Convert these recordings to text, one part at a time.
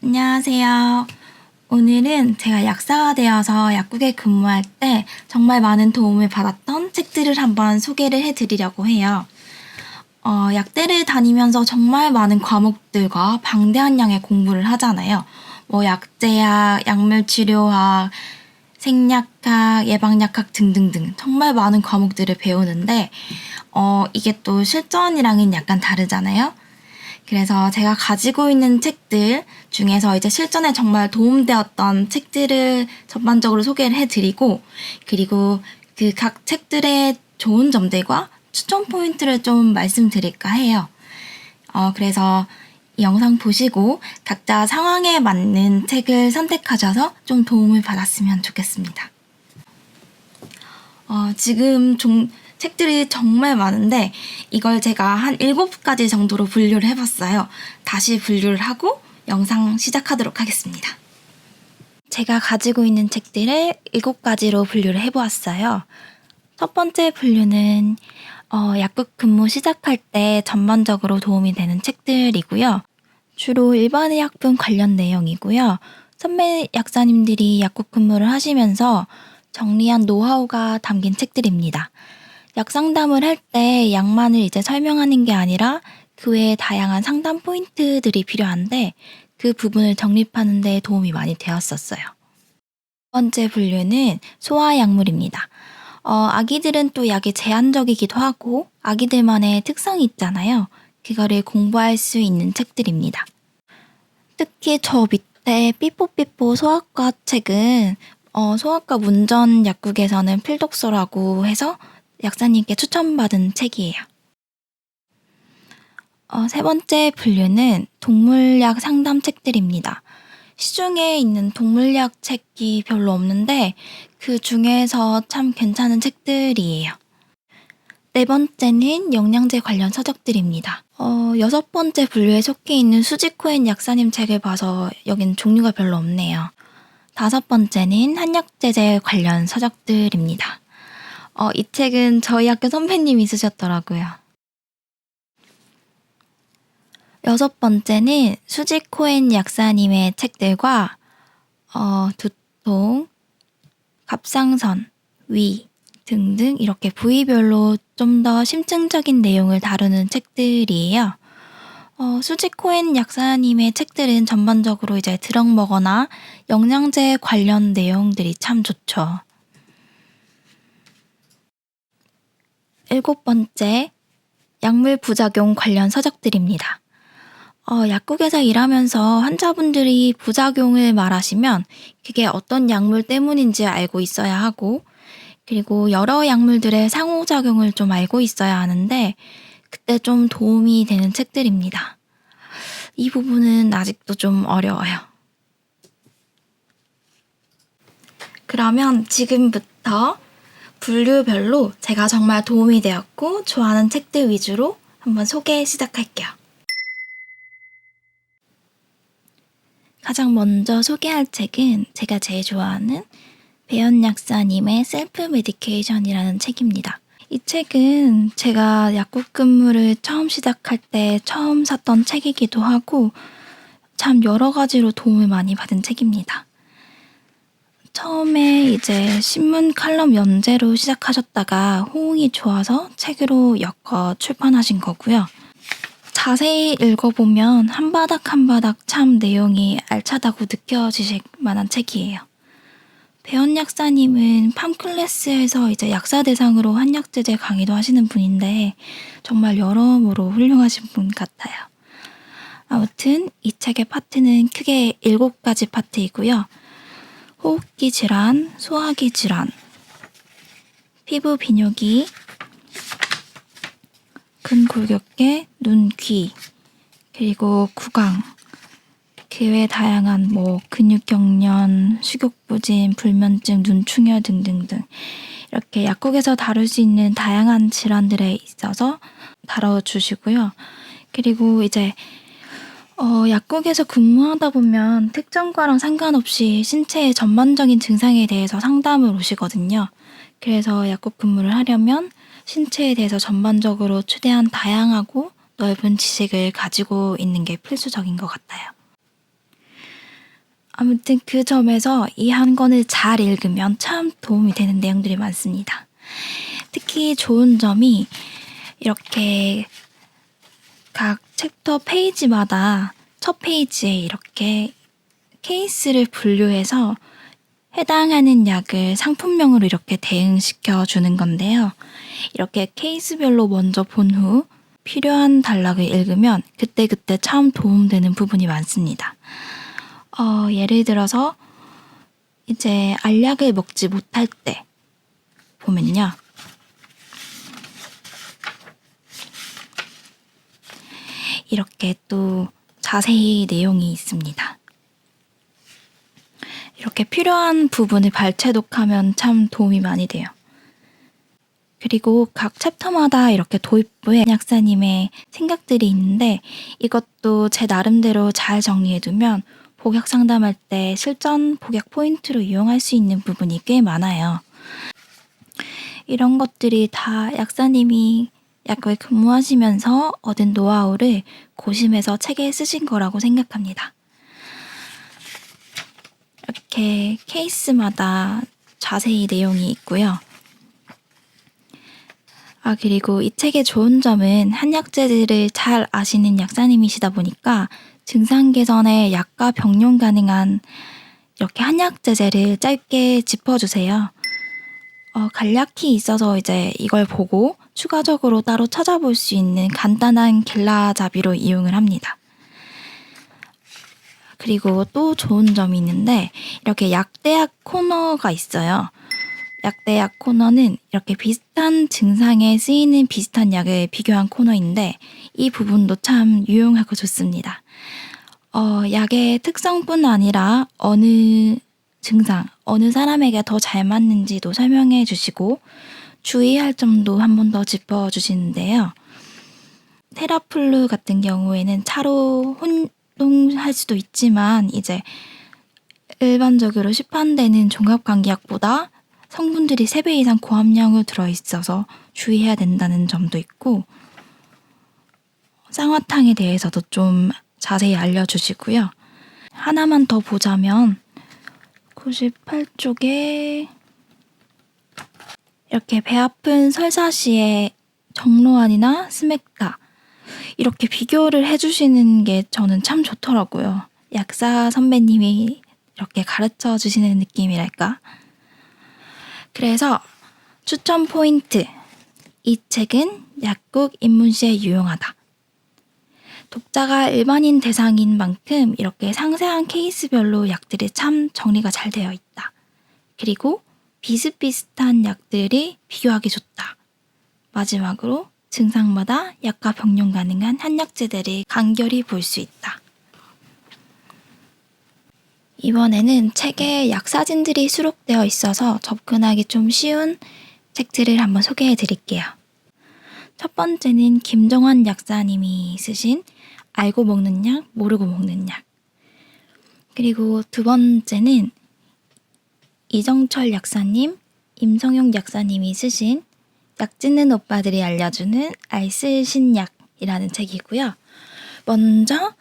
안녕하세요. 오늘은 제가 약사가 되어서 약국에 근무할 때 정말 많은 도움을 받았던 책들을 한번 소개를 해드리려고 해요. 약대를 다니면서 정말 많은 과목들과 방대한 양의 공부를 하잖아요. 약제학, 약물치료학, 생약학, 예방약학 등등등 정말 많은 과목들을 배우는데 이게 또 실전이랑은 약간 다르잖아요. 그래서 제가 가지고 있는 책들 중에서 이제 실전에 정말 도움되었던 책들을 전반적으로 소개를 해드리고, 그리고 그 각 책들의 좋은 점들과 추천 포인트를 좀 말씀드릴까 해요. 그래서 이 영상 보시고 각자 상황에 맞는 책을 선택하셔서 좀 도움을 받았으면 좋겠습니다. 지금 책들이 정말 많은데 이걸 제가 한 7가지 정도로 분류를 해봤어요. 다시 분류를 하고 영상 시작하도록 하겠습니다. 제가 가지고 있는 책들을 7가지로 분류를 해보았어요. 첫 번째 분류는 약국 근무 시작할 때 전반적으로 도움이 되는 책들이고요. 주로 일반의약품 관련 내용이고요. 선배 약사님들이 약국 근무를 하시면서 정리한 노하우가 담긴 책들입니다. 약 상담을 할 때 약만을 이제 설명하는 게 아니라 그 외에 다양한 상담 포인트들이 필요한데 그 부분을 정립하는 데 도움이 많이 되었었어요. 두 번째 분류는 소아약물입니다. 아기들은 또 약이 제한적이기도 하고 아기들만의 특성이 있잖아요. 그거를 공부할 수 있는 책들입니다. 특히 저 밑에 삐뽀삐뽀 소아과 책은 소아과 문전 약국에서는 필독서라고 해서 약사님께 추천받은 책이에요. 세 번째 분류는 동물약 상담 책들입니다. 시중에 있는 동물약 책이 별로 없는데 그 중에서 참 괜찮은 책들이에요. 네 번째는 영양제 관련 서적들입니다. 여섯 번째 분류에 속해 있는 수지코엔 약사님 책을 봐서 여긴 종류가 별로 없네요. 다섯 번째는 한약제제 관련 서적들입니다. 이 책은 저희 학교 선배님이 쓰셨더라고요. 여섯 번째는 수지코엔 약사님의 책들과 두통, 갑상선, 위 등등 이렇게 부위별로 좀 더 심층적인 내용을 다루는 책들이에요. 수지코엔 약사님의 책들은 전반적으로 이제 드럭먹거나 영양제 관련 내용들이 참 좋죠. 일곱 번째, 약물 부작용 관련 서적들입니다. 약국에서 일하면서 환자분들이 부작용을 말하시면 그게 어떤 약물 때문인지 알고 있어야 하고, 그리고 여러 약물들의 상호작용을 좀 알고 있어야 하는데 그때 좀 도움이 되는 책들입니다. 이 부분은 아직도 좀 어려워요. 그러면 지금부터 분류별로 제가 정말 도움이 되었고 좋아하는 책들 위주로 한번 소개 시작할게요. 가장 먼저 소개할 책은 제가 제일 좋아하는 배연 약사님의 셀프 메디케이션이라는 책입니다. 이 책은 제가 약국 근무를 처음 시작할 때 처음 샀던 책이기도 하고 참 여러 가지로 도움을 많이 받은 책입니다. 처음에 이제 신문 칼럼 연재로 시작하셨다가 호응이 좋아서 책으로 엮어 출판하신 거고요. 자세히 읽어보면 한 바닥 한 바닥 참 내용이 알차다고 느껴지실 만한 책이에요. 배연 약사님은 팜클래스에서 이제 약사 대상으로 한약제제 강의도 하시는 분인데 정말 여러모로 훌륭하신 분 같아요. 아무튼 이 책의 파트는 크게 7가지 파트이고요. 호흡기 질환, 소화기 질환, 피부 비뇨기, 근골격계, 눈, 귀, 그리고 구강, 그 외 다양한 근육경련, 식욕부진, 불면증, 눈충혈 등등등 이렇게 약국에서 다룰 수 있는 다양한 질환들에 있어서 다뤄주시고요. 그리고 이제 약국에서 근무하다 보면 특정과랑 상관없이 신체의 전반적인 증상에 대해서 상담을 오시거든요. 그래서 약국 근무를 하려면 신체에 대해서 전반적으로 최대한 다양하고 넓은 지식을 가지고 있는 게 필수적인 것 같아요. 아무튼 그 점에서 이 한 권을 잘 읽으면 참 도움이 되는 내용들이 많습니다. 특히 좋은 점이 이렇게 각 챕터 페이지마다 첫 페이지에 이렇게 케이스를 분류해서 해당하는 약을 상품명으로 이렇게 대응시켜 주는 건데요. 이렇게 케이스별로 먼저 본 후 필요한 단락을 읽으면 그때그때 참 도움되는 부분이 많습니다. 예를 들어서 이제 알약을 먹지 못할 때 보면요. 이렇게 또 자세히 내용이 있습니다. 이렇게 필요한 부분을 발췌독하면 참 도움이 많이 돼요. 그리고 각 챕터마다 이렇게 도입부에 약사님의 생각들이 있는데 이것도 제 나름대로 잘 정리해두면 복약 상담할 때 실전 복약 포인트로 이용할 수 있는 부분이 꽤 많아요. 이런 것들이 다 약사님이 약국에 근무하시면서 얻은 노하우를 고심해서 책에 쓰신 거라고 생각합니다. 이렇게 케이스마다 자세히 내용이 있고요. 그리고 이 책의 좋은 점은 한약재들을 잘 아시는 약사님이시다 보니까 증상 개선에 약과 병용 가능한 이렇게 한약재제를 짧게 짚어주세요. 간략히 있어서 이제 이걸 보고 추가적으로 따로 찾아볼 수 있는 간단한 겔라잡이로 이용을 합니다. 그리고 또 좋은 점이 있는데 이렇게 약대약 코너가 있어요. 약대약 코너는 이렇게 비슷한 증상에 쓰이는 비슷한 약을 비교한 코너인데 이 부분도 참 유용하고 좋습니다. 약의 특성뿐 아니라 어느 증상, 어느 사람에게 더 잘 맞는지도 설명해 주시고 주의할 점도 한 번 더 짚어주시는데요. 테라플루 같은 경우에는 차로 혼동할 수도 있지만 이제 일반적으로 시판되는 종합감기약보다 성분들이 3배 이상 고함량으로 들어있어서 주의해야 된다는 점도 있고 쌍화탕에 대해서도 좀 자세히 알려주시고요. 하나만 더 보자면 98쪽에 이렇게 배 아픈 설사 시에 정로환이나 스맥타 이렇게 비교를 해주시는 게 저는 참 좋더라고요. 약사 선배님이 이렇게 가르쳐 주시는 느낌이랄까? 그래서 추천 포인트. 이 책은 약국 입문시에 유용하다. 독자가 일반인 대상인 만큼 이렇게 상세한 케이스별로 약들이 참 정리가 잘 되어 있다. 그리고 비슷비슷한 약들이 비교하기 좋다. 마지막으로 증상마다 약과 병용 가능한 한약재들을 간결히 볼 수 있다. 이번에는 책에 약 사진들이 수록되어 있어서 접근하기 좀 쉬운 책들을 한번 소개해 드릴게요. 첫 번째는 김정환 약사님이 쓰신 알고 먹는 약, 모르고 먹는 약. 그리고 두 번째는 이정철 약사님, 임성용 약사님이 쓰신 약 짓는 오빠들이 알려주는 알쓸신약이라는 책이고요. 먼저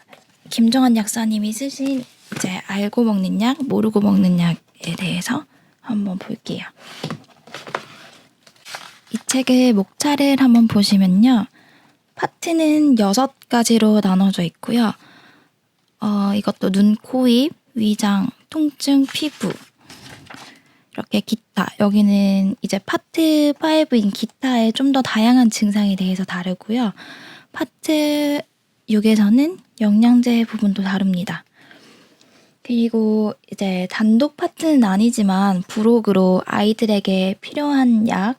김정환 약사님이 쓰신 이제 알고 먹는 약, 모르고 먹는 약에 대해서 한번 볼게요. 이 책의 목차를 한번 보시면요. 파트는 6가지로 나눠져 있고요. 이것도 눈, 코, 입, 위장, 통증, 피부 이렇게 기타, 여기는 이제 파트 5인 기타의 좀 더 다양한 증상에 대해서 다루고요. 파트 6에서는 영양제 부분도 다룹니다. 그리고 이제 단독 파트는 아니지만 부록으로 아이들에게 필요한 약,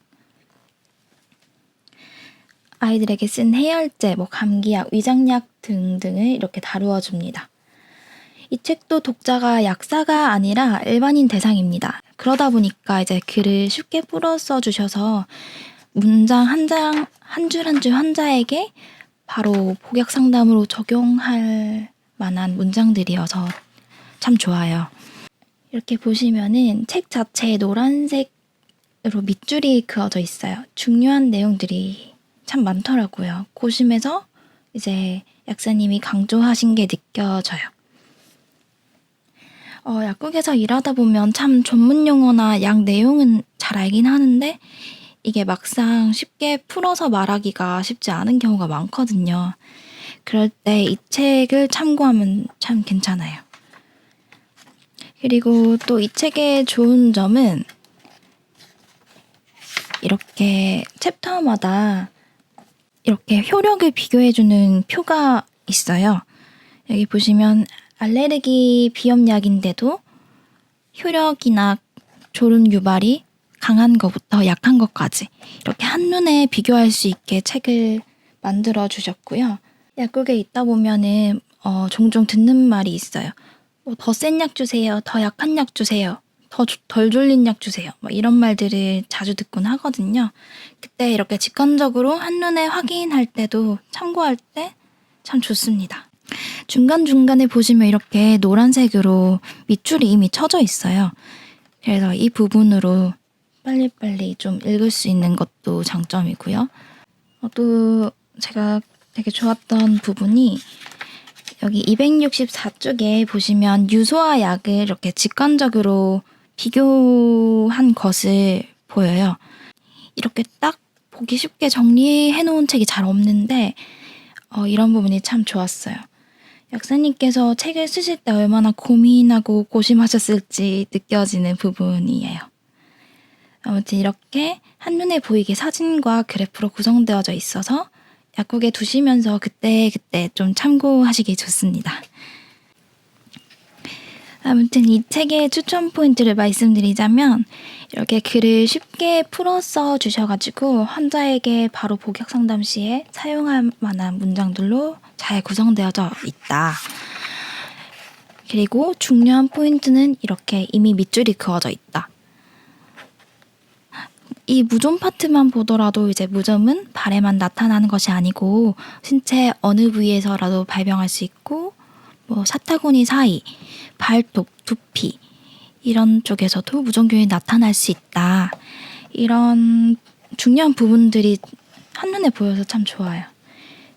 아이들에게 쓴 해열제, 감기약, 위장약 등등을 이렇게 다루어 줍니다. 이 책도 독자가 약사가 아니라 일반인 대상입니다. 그러다 보니까 이제 글을 쉽게 풀어 써주셔서 문장 한 줄 한 줄 환자에게 바로 복약 상담으로 적용할 만한 문장들이어서 참 좋아요. 이렇게 보시면은 책 자체에 노란색으로 밑줄이 그어져 있어요. 중요한 내용들이 참 많더라고요. 고심해서 이제 약사님이 강조하신 게 느껴져요. 약국에서 일하다 보면 참 전문 용어나 약 내용은 잘 알긴 하는데 이게 막상 쉽게 풀어서 말하기가 쉽지 않은 경우가 많거든요. 그럴 때 이 책을 참고하면 참 괜찮아요. 그리고 또 이 책의 좋은 점은 이렇게 챕터마다 이렇게 효력을 비교해주는 표가 있어요. 여기 보시면 알레르기 비염약인데도 효력이나 졸음 유발이 강한 것부터 약한 것까지 이렇게 한눈에 비교할 수 있게 책을 만들어 주셨고요. 약국에 있다 보면은 종종 듣는 말이 있어요. 더 센 약 주세요. 더 약한 약 주세요. 더 덜 졸린 약 주세요. 이런 말들을 자주 듣곤 하거든요. 그때 이렇게 직관적으로 한눈에 확인할 때도 참고할 때 참 좋습니다. 중간중간에 보시면 이렇게 노란색으로 밑줄이 이미 쳐져 있어요. 그래서 이 부분으로 빨리빨리 좀 읽을 수 있는 것도 장점이고요. 또 제가 되게 좋았던 부분이 여기 264쪽에 보시면 유소와 약을 이렇게 직관적으로 비교한 것을 보여요. 이렇게 딱 보기 쉽게 정리해 놓은 책이 잘 없는데 이런 부분이 참 좋았어요. 약사님께서 책을 쓰실 때 얼마나 고민하고 고심하셨을지 느껴지는 부분이에요. 아무튼 이렇게 한눈에 보이게 사진과 그래프로 구성되어져 있어서 약국에 두시면서 그때그때 좀 참고하시기 좋습니다. 아무튼 이 책의 추천 포인트를 말씀드리자면 이렇게 글을 쉽게 풀어 써 주셔가지고 환자에게 바로 복약 상담 시에 사용할 만한 문장들로 잘 구성되어져 있다. 그리고 중요한 포인트는 이렇게 이미 밑줄이 그어져 있다. 이 무좀 파트만 보더라도 이제 무좀은 발에만 나타나는 것이 아니고 신체 어느 부위에서라도 발병할 수 있고 사타구니 사이, 발톱, 두피 이런 쪽에서도 무좀균이 나타날 수 있다. 이런 중요한 부분들이 한눈에 보여서 참 좋아요.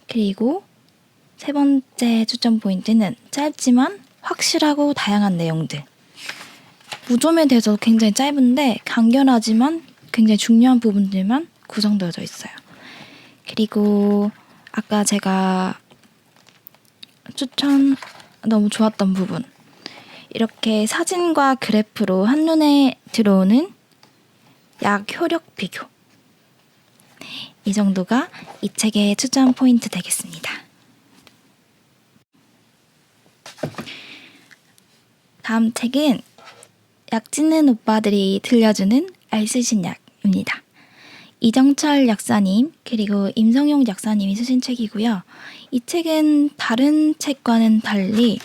그리고 세 번째 추천 포인트는 짧지만 확실하고 다양한 내용들. 무좀에 대해서 굉장히 짧은데 간결하지만 굉장히 중요한 부분들만 구성되어져 있어요. 그리고 아까 제가 너무 좋았던 부분. 이렇게 사진과 그래프로 한눈에 들어오는 약 효력 비교. 이 정도가 이 책의 추천 포인트 되겠습니다. 다음 책은 약짓는 오빠들이 들려주는 알쓰신 약입니다. 이정철 약사님 그리고 임성용 약사님이 쓰신 책이고요. 이 책은 다른 책과는 달리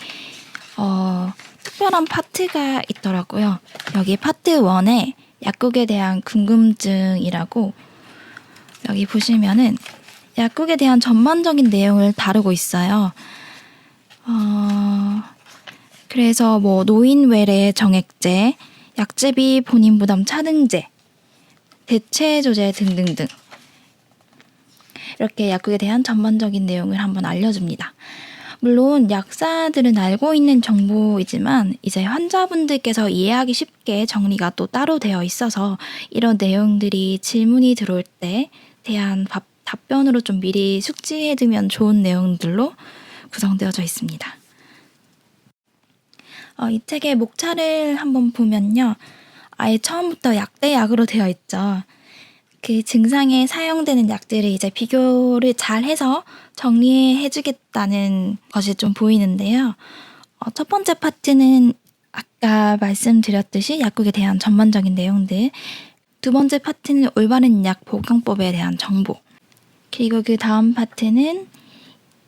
특별한 파트가 있더라고요. 여기 파트 1에 약국에 대한 궁금증이라고 여기 보시면은 약국에 대한 전반적인 내용을 다루고 있어요. 그래서 노인 외래 정액제, 약제비 본인 부담 차등제, 대체 조제 등등등 이렇게 약국에 대한 전반적인 내용을 한번 알려줍니다. 물론 약사들은 알고 있는 정보이지만 이제 환자분들께서 이해하기 쉽게 정리가 또 따로 되어 있어서 이런 내용들이 질문이 들어올 때 대한 답변으로 좀 미리 숙지해두면 좋은 내용들로 구성되어져 있습니다. 이 책의 목차를 한번 보면요. 아예 처음부터 약대약으로 되어 있죠. 그 증상에 사용되는 약들을 이제 비교를 잘 해서 정리해주겠다는 것이 좀 보이는데요. 첫 번째 파트는 아까 말씀드렸듯이 약국에 대한 전반적인 내용들, 두 번째 파트는 올바른 약 보강법에 대한 정보, 그리고 그 다음 파트는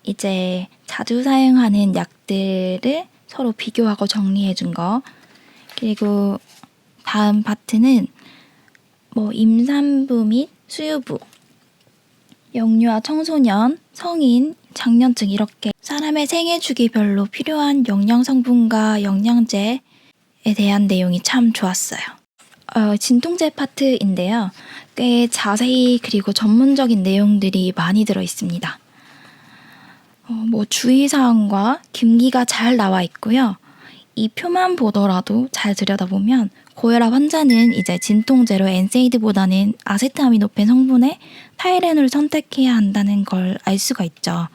이제 자주 사용하는 약들을 서로 비교하고 정리해준 거, 그리고 다음 파트는 임산부 및 수유부, 영유아 청소년, 성인, 장년층 이렇게 사람의 생애 주기별로 필요한 영양 성분과 영양제에 대한 내용이 참 좋았어요. 진통제 파트인데요. 꽤 자세히 그리고 전문적인 내용들이 많이 들어 있습니다. 주의사항과 금기가 잘 나와 있고요. 이 표만 보더라도 잘 들여다보면 고혈압 환자는 이제 진통제로 엔세이드보다는 아세트아미노펜 성분의 타이레놀을 선택해야 한다는 걸 알 수가 있죠.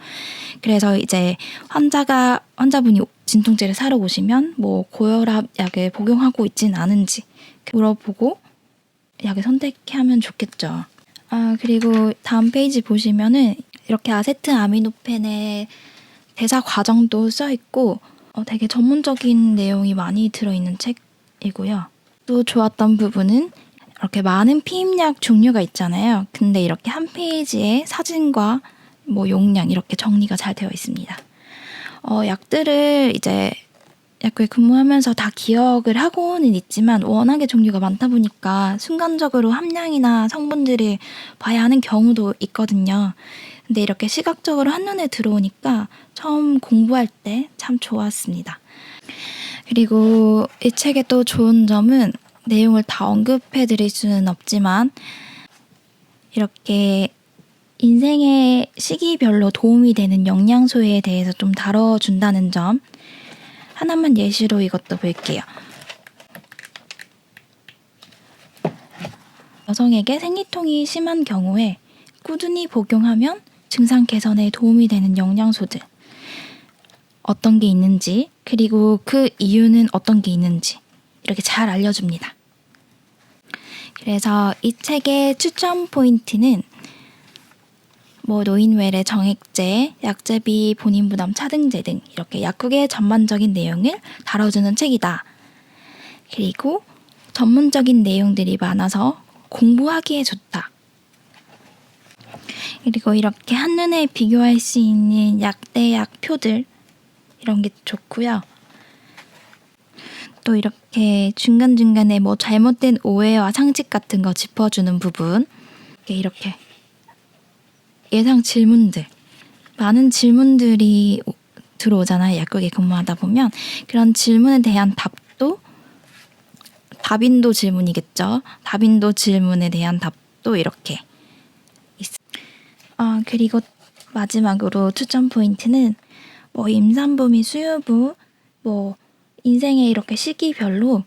그래서 이제 환자분이 진통제를 사러 오시면 뭐 고혈압 약을 복용하고 있진 않은지 물어보고 약을 선택하면 좋겠죠. 그리고 다음 페이지 보시면은 이렇게 아세트아미노펜의 대사 과정도 써 있고 되게 전문적인 내용이 많이 들어있는 책이고요. 또 좋았던 부분은 이렇게 많은 피임약 종류가 있잖아요. 근데 이렇게 한 페이지에 사진과 뭐 용량 이렇게 정리가 잘 되어 있습니다. 약들을 이제 약국에 근무하면서 다 기억을 하고는 있지만 워낙에 종류가 많다 보니까 순간적으로 함량이나 성분들을 봐야 하는 경우도 있거든요. 근데 이렇게 시각적으로 한눈에 들어오니까 처음 공부할 때 참 좋았습니다. 그리고 이 책의 또 좋은 점은 내용을 다 언급해 드릴 수는 없지만 이렇게 인생의 시기별로 도움이 되는 영양소에 대해서 좀 다뤄준다는 점 하나만 예시로 이것도 볼게요. 여성에게 생리통이 심한 경우에 꾸준히 복용하면 증상 개선에 도움이 되는 영양소들 어떤 게 있는지 그리고 그 이유는 어떤 게 있는지 이렇게 잘 알려줍니다. 그래서 이 책의 추천 포인트는 뭐 노인웰의 정액제, 약제비 본인 부담 차등제 등 이렇게 약국의 전반적인 내용을 다뤄주는 책이다. 그리고 전문적인 내용들이 많아서 공부하기에 좋다. 그리고 이렇게 한눈에 비교할 수 있는 약대약 표들 이런 게 좋고요. 또 이렇게 중간중간에 뭐 잘못된 오해와 상식 같은 거 짚어주는 부분 이렇게 예상 질문들 많은 질문들이 들어오잖아요. 약국에 근무하다 보면 그런 질문에 대한 답인도 질문이겠죠. 답인도 질문에 대한 답도 이렇게 그리고 마지막으로 추천 포인트는 뭐 임산부 및 수유부 뭐 인생의 이렇게 시기별로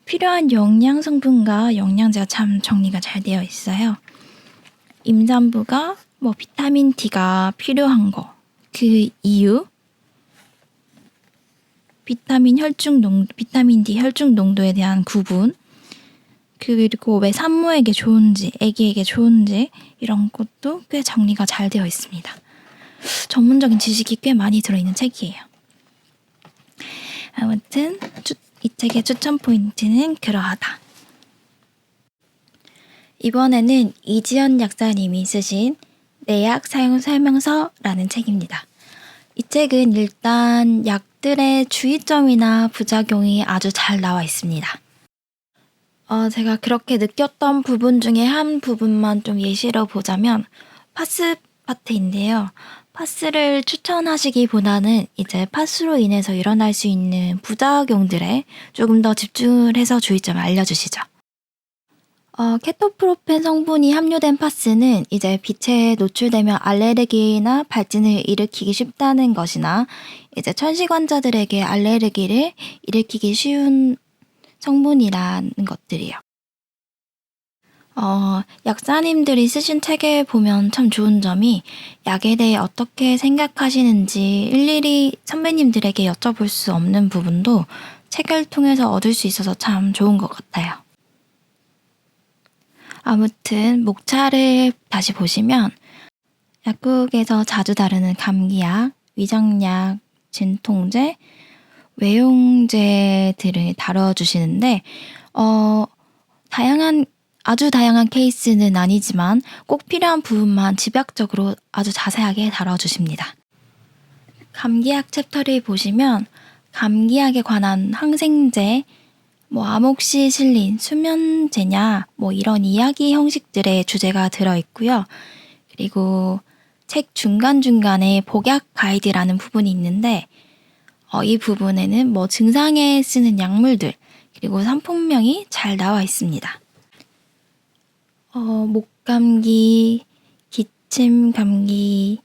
필요한 영양 성분과 영양제가 참 정리가 잘 되어 있어요. 임산부가 뭐 비타민 D가 필요한 거, 그 이유, 비타민 D 혈중 농도에 대한 구분, 그리고 왜 산모에게 좋은지, 아기에게 좋은지 이런 것도 꽤 정리가 잘 되어 있습니다. 전문적인 지식이 꽤 많이 들어있는 책이에요. 아무튼 이 책의 추천 포인트는 그러하다. 이번에는 이지연 약사님이 쓰신 내약 사용 설명서라는 책입니다. 이 책은 일단 약들의 주의점이나 부작용이 아주 잘 나와 있습니다. 제가 그렇게 느꼈던 부분 중에 한 부분만 좀 예시로 보자면 파스 파트인데요. 파스를 추천하시기보다는 이제 파스로 인해서 일어날 수 있는 부작용들에 조금 더 집중을 해서 주의점을 알려주시죠. 케토프로펜 성분이 함유된 파스는 이제 빛에 노출되면 알레르기나 발진을 일으키기 쉽다는 것이나 이제 천식 환자들에게 알레르기를 일으키기 쉬운 성분이라는 것들이에요. 약사님들이 쓰신 책에 보면 참 좋은 점이 약에 대해 어떻게 생각하시는지 일일이 선배님들에게 여쭤볼 수 없는 부분도 책을 통해서 얻을 수 있어서 참 좋은 것 같아요. 아무튼 목차를 다시 보시면 약국에서 자주 다루는 감기약, 위장약, 진통제, 외용제들을 다뤄주시는데 아주 다양한 케이스는 아니지만 꼭 필요한 부분만 집약적으로 아주 자세하게 다뤄주십니다. 감기약 챕터를 보시면 감기약에 관한 항생제, 뭐 아목시실린, 수면제냐 뭐 이런 이야기 형식들의 주제가 들어있고요. 그리고 책 중간중간에 복약 가이드라는 부분이 있는데 이 부분에는 뭐 증상에 쓰는 약물들 그리고 상품명이 잘 나와 있습니다. 목감기, 기침감기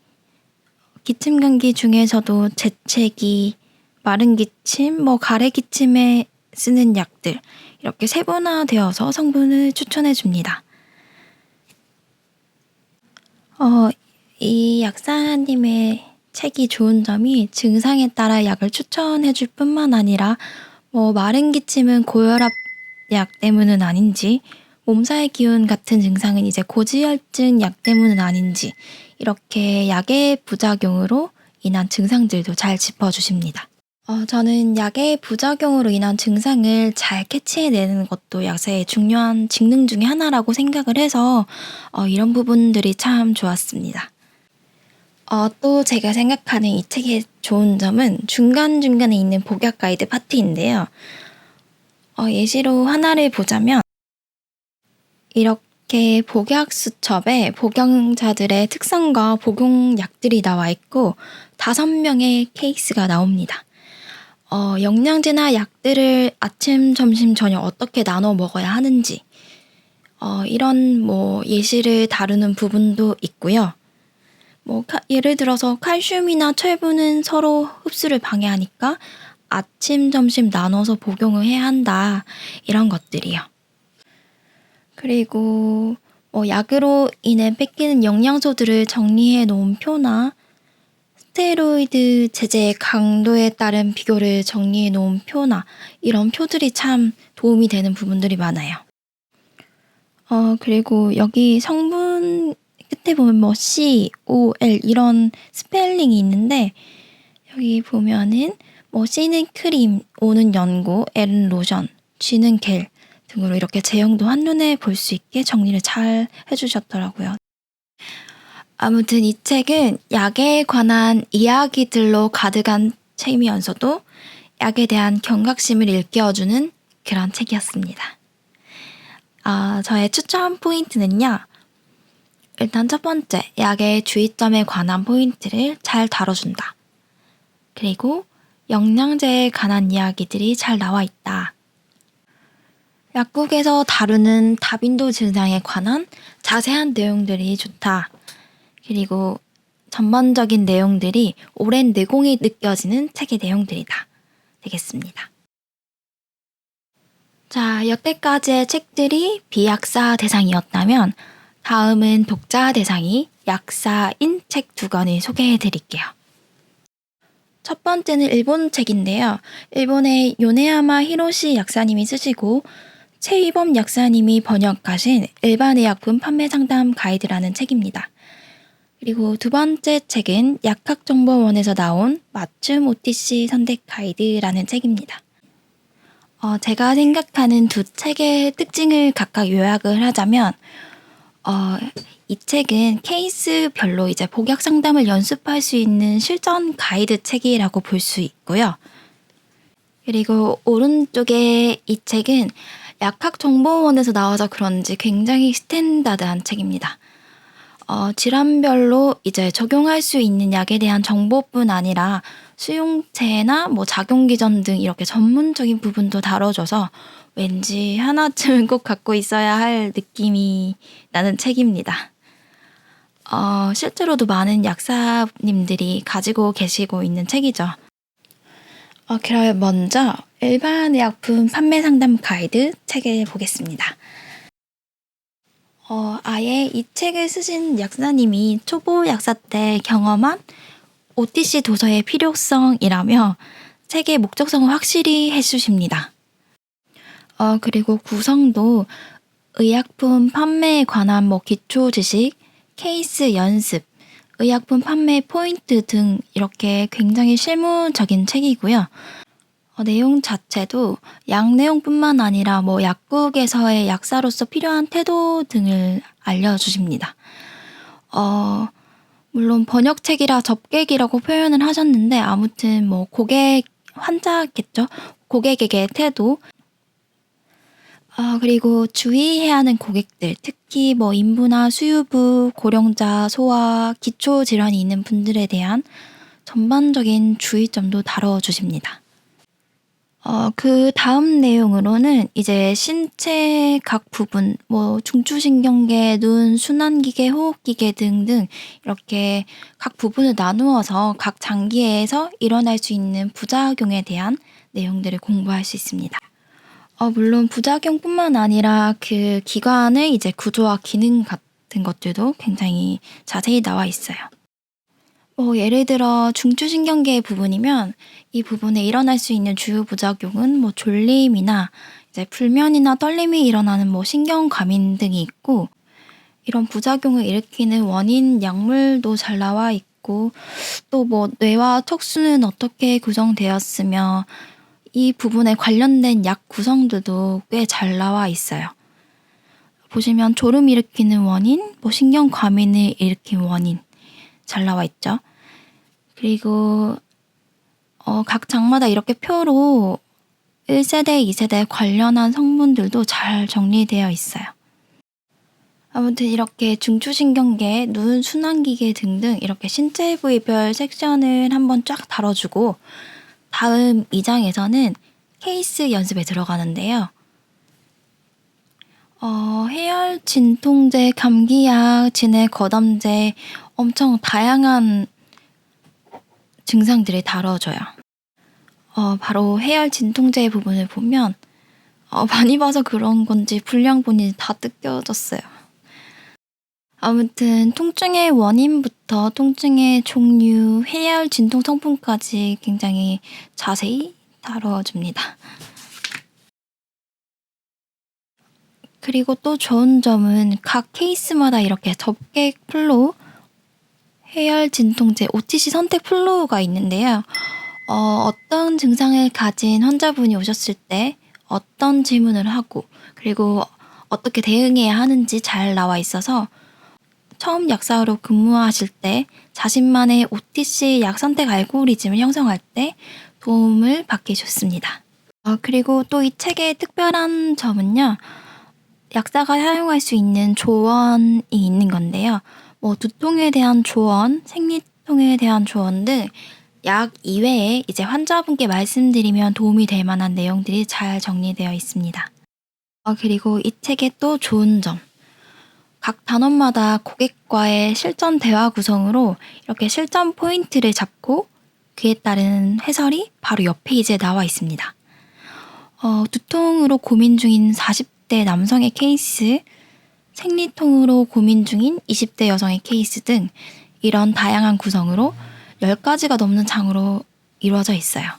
중에서도 재채기, 마른 기침, 가래 기침에 쓰는 약들 이렇게 세분화되어서 성분을 추천해 줍니다. 이 약사님의 책이 좋은 점이 증상에 따라 약을 추천해 줄 뿐만 아니라 마른 기침은 고혈압 약 때문은 아닌지, 몸살의 기운 같은 증상은 이제 고지혈증 약 때문은 아닌지 이렇게 약의 부작용으로 인한 증상들도 잘 짚어주십니다. 저는 약의 부작용으로 인한 증상을 잘 캐치해내는 것도 약사의 중요한 직능 중에 하나라고 생각을 해서 이런 부분들이 참 좋았습니다. 또 제가 생각하는 이 책의 좋은 점은 중간중간에 있는 복약 가이드 파트인데요. 예시로 하나를 보자면 이렇게 복약 수첩에 복용자들의 특성과 복용약들이 나와 있고 5명의 케이스가 나옵니다. 영양제나 약들을 아침, 점심, 저녁 어떻게 나눠 먹어야 하는지 이런 예시를 다루는 부분도 있고요. 예를 들어서 칼슘이나 철분은 서로 흡수를 방해하니까 아침, 점심 나눠서 복용을 해야 한다. 이런 것들이요. 그리고 약으로 인해 뺏기는 영양소들을 정리해 놓은 표나 스테로이드 제제의 강도에 따른 비교를 정리해 놓은 표나 이런 표들이 참 도움이 되는 부분들이 많아요. 그리고 여기 성분 끝에 보면 C, O, L 이런 스펠링이 있는데 여기 보면은 C는 크림, O는 연고, L은 로션, G는 겔 등으로 이렇게 제형도 한눈에 볼 수 있게 정리를 잘 해주셨더라고요. 아무튼 이 책은 약에 관한 이야기들로 가득한 책이면서도 약에 대한 경각심을 일깨워주는 그런 책이었습니다. 저의 추천 포인트는요. 일단 첫 번째, 약의 주의점에 관한 포인트를 잘 다뤄준다. 그리고 영양제에 관한 이야기들이 잘 나와 있다. 약국에서 다루는 다빈도 증상에 관한 자세한 내용들이 좋다. 그리고 전반적인 내용들이 오랜 내공이 느껴지는 책의 내용들이다. 되겠습니다. 자, 여태까지의 책들이 비약사 대상이었다면 다음은 독자 대상이 약사인 책 2권을 소개해 드릴게요. 첫 번째는 일본 책인데요. 일본의 요네야마 히로시 약사님이 쓰시고 최희범 약사님이 번역하신 일반의약품 판매 상담 가이드라는 책입니다. 그리고 두 번째 책은 약학정보원에서 나온 맞춤 OTC 선택 가이드라는 책입니다. 제가 생각하는 두 책의 특징을 각각 요약을 하자면 이 책은 케이스별로 이제 복약 상담을 연습할 수 있는 실전 가이드 책이라고 볼 수 있고요. 그리고 오른쪽에 이 책은 약학정보원에서 나와서 그런지 굉장히 스탠다드한 책입니다. 질환별로 이제 적용할 수 있는 약에 대한 정보뿐 아니라 수용체나 작용 기전 등 이렇게 전문적인 부분도 다뤄줘서 왠지 하나쯤은 꼭 갖고 있어야 할 느낌이 나는 책입니다. 실제로도 많은 약사님들이 가지고 계시고 있는 책이죠. 그럼 먼저 일반의약품 판매 상담 가이드 책을 보겠습니다. 아예 이 책을 쓰신 약사님이 초보 약사 때 경험한 OTC 도서의 필요성이라며 책의 목적성을 확실히 해주십니다. 그리고 구성도 의약품 판매에 관한 기초 지식, 케이스 연습, 의약품 판매 포인트 등 이렇게 굉장히 실무적인 책이고요. 내용 자체도 약 내용뿐만 아니라 약국에서의 약사로서 필요한 태도 등을 알려주십니다. 물론 번역책이라 접객이라고 표현을 하셨는데 아무튼 환자겠죠? 고객에게 태도, 그리고 주의해야 하는 고객들, 특히 인부나 수유부, 고령자, 소아, 기초 질환이 있는 분들에 대한 전반적인 주의점도 다뤄주십니다. 그다음 내용으로는 이제 신체 각 부분, 중추신경계, 눈, 순환기계, 호흡기계 등등 이렇게 각 부분을 나누어서 각 장기에서 일어날 수 있는 부작용에 대한 내용들을 공부할 수 있습니다. 물론 부작용뿐만 아니라 그 기관의 이제 구조와 기능 같은 것들도 굉장히 자세히 나와 있어요. 예를 들어 중추신경계 부분이면 이 부분에 일어날 수 있는 주요 부작용은 졸림이나 이제 불면이나 떨림이 일어나는 신경과민 등이 있고, 이런 부작용을 일으키는 원인 약물도 잘 나와 있고, 또 뇌와 척수는 어떻게 구성되었으며 이 부분에 관련된 약 구성들도 꽤 잘 나와 있어요. 보시면 졸음 일으키는 원인, 신경과민을 일으키는 원인 잘 나와 있죠. 그리고 각 장마다 이렇게 표로 1세대, 2세대 관련한 성분들도 잘 정리되어 있어요. 아무튼 이렇게 중추신경계, 눈, 순환기계 등등 이렇게 신체 부위별 섹션을 한번 쫙 다뤄주고, 다음 2장에서는 케이스 연습에 들어가는데요. 해열, 진통제, 감기약, 진해, 거담제 엄청 다양한 증상들이 다뤄져요. 바로 해열 진통제 부분을 보면 많이 봐서 그런 건지 불량분이 다 뜯겨졌어요. 아무튼 통증의 원인부터 통증의 종류, 해열 진통 성분까지 굉장히 자세히 다뤄줍니다. 그리고 또 좋은 점은 각 케이스마다 이렇게 접객 플로우, 해열 진통제, OTC 선택 플로우가 있는데요. 어떤 증상을 가진 환자분이 오셨을 때 어떤 질문을 하고, 그리고 어떻게 대응해야 하는지 잘 나와 있어서 처음 약사로 근무하실 때 자신만의 OTC 약 선택 알고리즘을 형성할 때 도움을 받기 좋습니다. 그리고 또 이 책의 특별한 점은요, 약사가 사용할 수 있는 조언이 있는 건데요. 두통에 대한 조언, 생리통에 대한 조언 등 약 이외에 이제 환자분께 말씀드리면 도움이 될 만한 내용들이 잘 정리되어 있습니다. 그리고 이 책의 또 좋은 점, 각 단원마다 고객과의 실전 대화 구성으로 이렇게 실전 포인트를 잡고 그에 따른 해설이 바로 옆 페이지에 나와 있습니다. 두통으로 고민 중인 40대 남성의 케이스, 생리통으로 고민 중인 20대 여성의 케이스 등 이런 다양한 구성으로 10가지가 넘는 장으로 이루어져 있어요.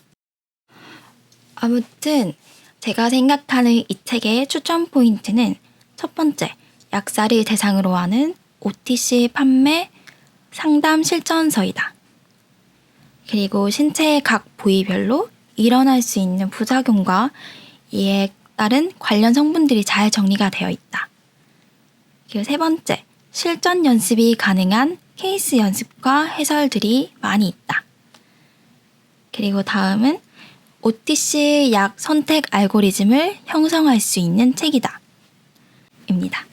아무튼 제가 생각하는 이 책의 추천 포인트는 첫 번째, 약사를 대상으로 하는 OTC 판매 상담 실전서이다. 그리고 신체의 각 부위별로 일어날 수 있는 부작용과 이에 따른 관련 성분들이 잘 정리가 되어 있다. 그리고 세 번째, 실전 연습이 가능한 케이스 연습과 해설들이 많이 있다. 그리고 다음은 OTC 약 선택 알고리즘을 형성할 수 있는 책이다. 입니다.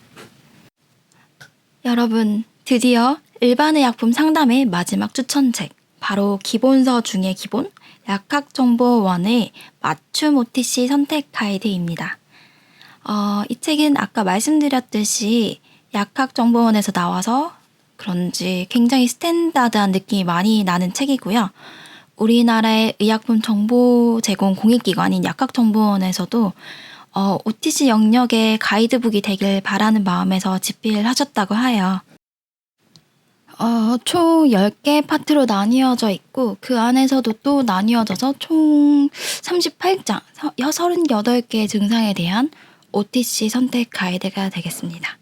여러분, 드디어 일반의약품 상담의 마지막 추천책, 바로 기본서 중의 기본, 약학정보원의 맞춤 OTC 선택 가이드입니다. 이 책은 아까 말씀드렸듯이 약학정보원에서 나와서 그런지 굉장히 스탠다드한 느낌이 많이 나는 책이고요. 우리나라의 의약품 정보 제공 공익기관인 약학정보원에서도 OTC 영역의 가이드북이 되길 바라는 마음에서 집필하셨다고 해요. 총 10개 파트로 나뉘어져 있고 그 안에서도 또 나뉘어져서 총 38장, 38개의 증상에 대한 OTC 선택 가이드가 되겠습니다.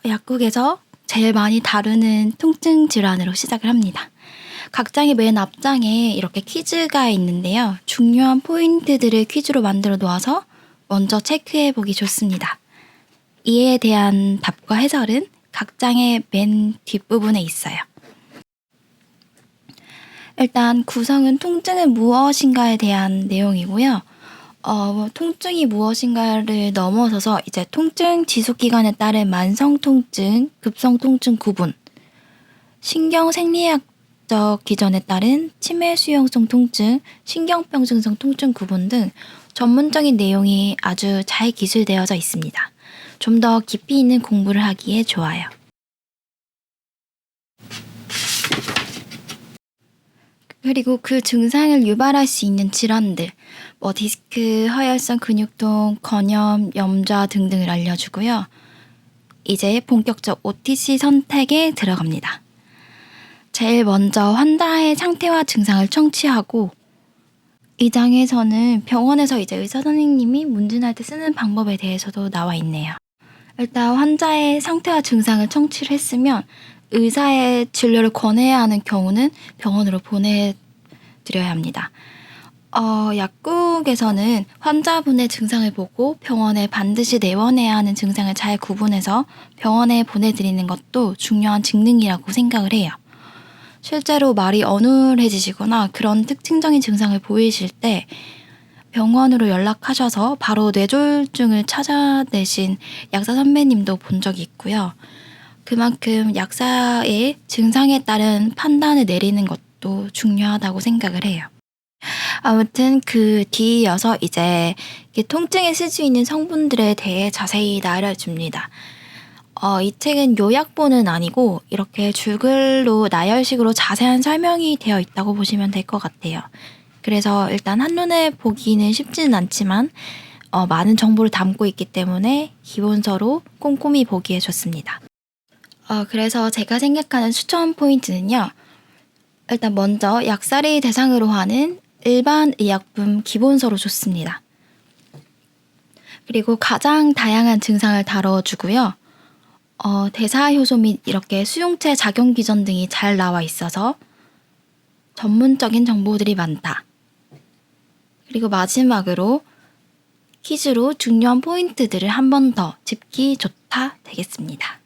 약국에서 제일 많이 다루는 통증 질환으로 시작을 합니다. 각 장의 맨 앞장에 이렇게 퀴즈가 있는데요. 중요한 포인트들을 퀴즈로 만들어 놓아서 먼저 체크해 보기 좋습니다. 이에 대한 답과 해설은 각 장의 맨 뒷부분에 있어요. 일단 구성은 통증은 무엇인가에 대한 내용이고요. 통증이 무엇인가를 넘어서서 이제 통증 지속기간에 따른 만성 통증, 급성 통증 구분, 신경 생리학 본격적 기전에 따른 치매 수용성 통증, 신경병 증상 통증 구분 등 전문적인 내용이 아주 잘 기술되어져 있습니다. 좀 더 깊이 있는 공부를 하기에 좋아요. 그리고 그 증상을 유발할 수 있는 질환들, 디스크, 허혈성 근육통, 건염, 염좌 등등을 알려주고요. 이제 본격적 OTC 선택에 들어갑니다. 제일 먼저 환자의 상태와 증상을 청취하고, 이 장에서는 병원에서 이제 의사 선생님이 문진할 때 쓰는 방법에 대해서도 나와 있네요. 일단 환자의 상태와 증상을 청취를 했으면 의사의 진료를 권해야 하는 경우는 병원으로 보내드려야 합니다. 약국에서는 환자분의 증상을 보고 병원에 반드시 내원해야 하는 증상을 잘 구분해서 병원에 보내드리는 것도 중요한 직능이라고 생각을 해요. 실제로 말이 어눌해지시거나 그런 특징적인 증상을 보이실 때 병원으로 연락하셔서 바로 뇌졸중을 찾아내신 약사 선배님도 본 적이 있고요. 그만큼 약사의 증상에 따른 판단을 내리는 것도 중요하다고 생각을 해요. 아무튼 그 뒤이어서 이제 통증에 쓸 수 있는 성분들에 대해 자세히 알려줍니다. 이 책은 요약본은 아니고 이렇게 줄글로 나열식으로 자세한 설명이 되어 있다고 보시면 될 것 같아요. 그래서 일단 한눈에 보기는 쉽지는 않지만 많은 정보를 담고 있기 때문에 기본서로 꼼꼼히 보기에 좋습니다. 그래서 제가 생각하는 추천 포인트는요. 일단 먼저 약사를 대상으로 하는 일반 의약품 기본서로 좋습니다. 그리고 가장 다양한 증상을 다뤄주고요. 대사효소 및 이렇게 수용체 작용 기전 등이 잘 나와 있어서 전문적인 정보들이 많다. 그리고 마지막으로 퀴즈로 중요한 포인트들을 한 번 더 짚기 좋다 되겠습니다.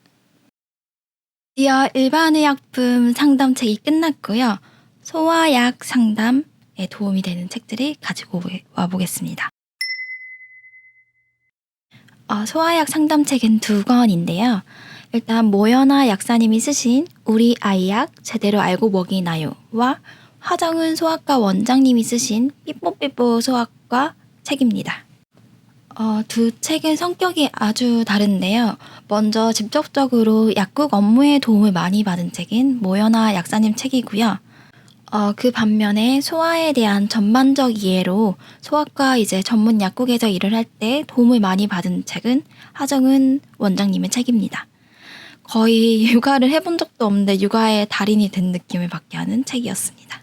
드디어 일반의약품 상담책이 끝났고요. 소아약 상담에 도움이 되는 책들을 가지고 와보겠습니다. 소아약 상담책은 2권인데요. 일단 모연아 약사님이 쓰신 우리 아이 약 제대로 알고 먹이나요와 화정은 소아과 원장님이 쓰신 삐뽀삐뽀 소아과 책입니다. 두 책의 성격이 아주 다른데요. 먼저 직접적으로 약국 업무에 도움을 많이 받은 책인 모연아 약사님 책이고요. 그 반면에 소아에 대한 전반적 이해로 소아과 이제 전문 약국에서 일을 할 때 도움을 많이 받은 책은 하정은 원장님의 책입니다. 거의 육아를 해본 적도 없는데 육아의 달인이 된 느낌을 받게 하는 책이었습니다.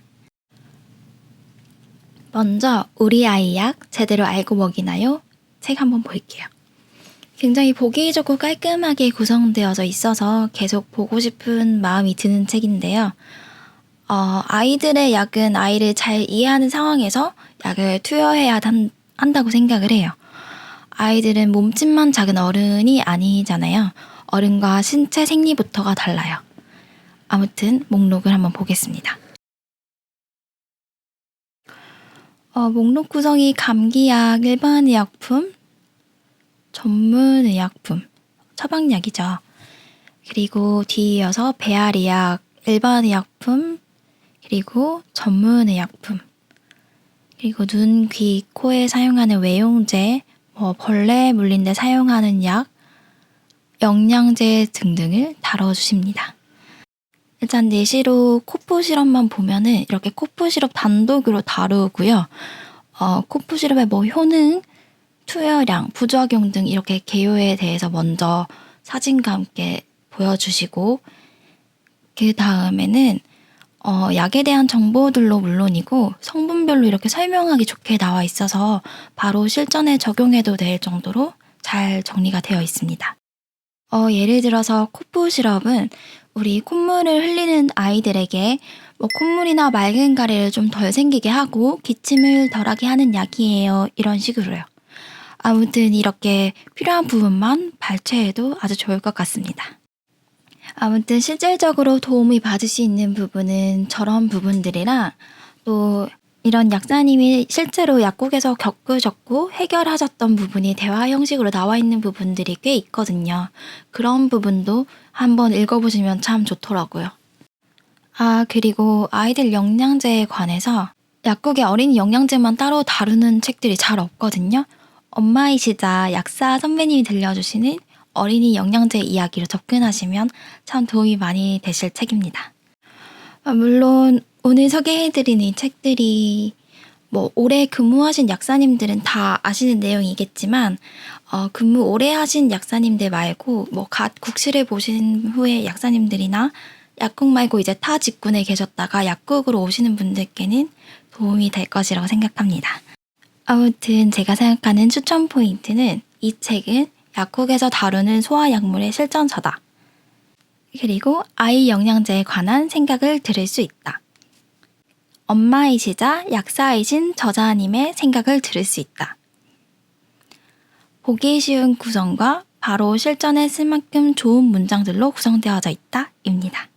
먼저 우리 아이 약 제대로 알고 먹이나요? 책 한번 볼게요. 굉장히 보기 좋고 깔끔하게 구성되어져 있어서 계속 보고 싶은 마음이 드는 책인데요. 아이들의 약은 아이를 잘 이해하는 상황에서 약을 투여해야 한다고 생각을 해요. 아이들은 몸집만 작은 어른이 아니잖아요. 어른과 신체 생리부터가 달라요. 아무튼 목록을 한번 보겠습니다. 목록 구성이 감기약, 일반의약품, 전문의약품, 처방약이죠. 그리고 뒤이어서 배앓이약, 일반의약품, 그리고 전문의약품, 그리고 눈, 귀, 코에 사용하는 외용제, 벌레 물린 데 사용하는 약, 영양제 등등을 다뤄주십니다. 일단 내시로 코프 시럽만 보면은 이렇게 코프 시럽 단독으로 다루고요. 코프 시럽의 효능, 투여량, 부작용 등 이렇게 개요에 대해서 먼저 사진과 함께 보여주시고 그 다음에는 약에 대한 정보들로 물론이고 성분별로 이렇게 설명하기 좋게 나와 있어서 바로 실전에 적용해도 될 정도로 잘 정리가 되어 있습니다. 예를 들어서 코프 시럽은 우리 콧물을 흘리는 아이들에게 콧물이나 맑은 가래를 좀 덜 생기게 하고 기침을 덜하게 하는 약이에요. 이런 식으로요. 아무튼 이렇게 필요한 부분만 발췌해도 아주 좋을 것 같습니다. 아무튼 실질적으로 도움이 받을 수 있는 부분은 저런 부분들이라 또 이런 약사님이 실제로 약국에서 겪으셨고 해결하셨던 부분이 대화 형식으로 나와 있는 부분들이 꽤 있거든요. 그런 부분도 한번 읽어보시면 참 좋더라고요. 그리고 아이들 영양제에 관해서 약국에 어린이 영양제만 따로 다루는 책들이 잘 없거든요. 엄마이시자 약사 선배님이 들려주시는 어린이 영양제 이야기로 접근하시면 참 도움이 많이 되실 책입니다. 물론 오늘 소개해드리는 이 책들이 오래 근무하신 약사님들은 다 아시는 내용이겠지만 근무 오래 하신 약사님들 말고 갓 국시를 보신 후에 약사님들이나 약국 말고 이제 타 직군에 계셨다가 약국으로 오시는 분들께는 도움이 될 것이라고 생각합니다. 아무튼 제가 생각하는 추천 포인트는 이 책은 약국에서 다루는 소아약물의 실전서다. 그리고 아이 영양제에 관한 생각을 들을 수 있다. 엄마이시자 약사이신 저자님의 생각을 들을 수 있다. 보기 쉬운 구성과 바로 실전에 쓸 만큼 좋은 문장들로 구성되어져 있다. 입니다.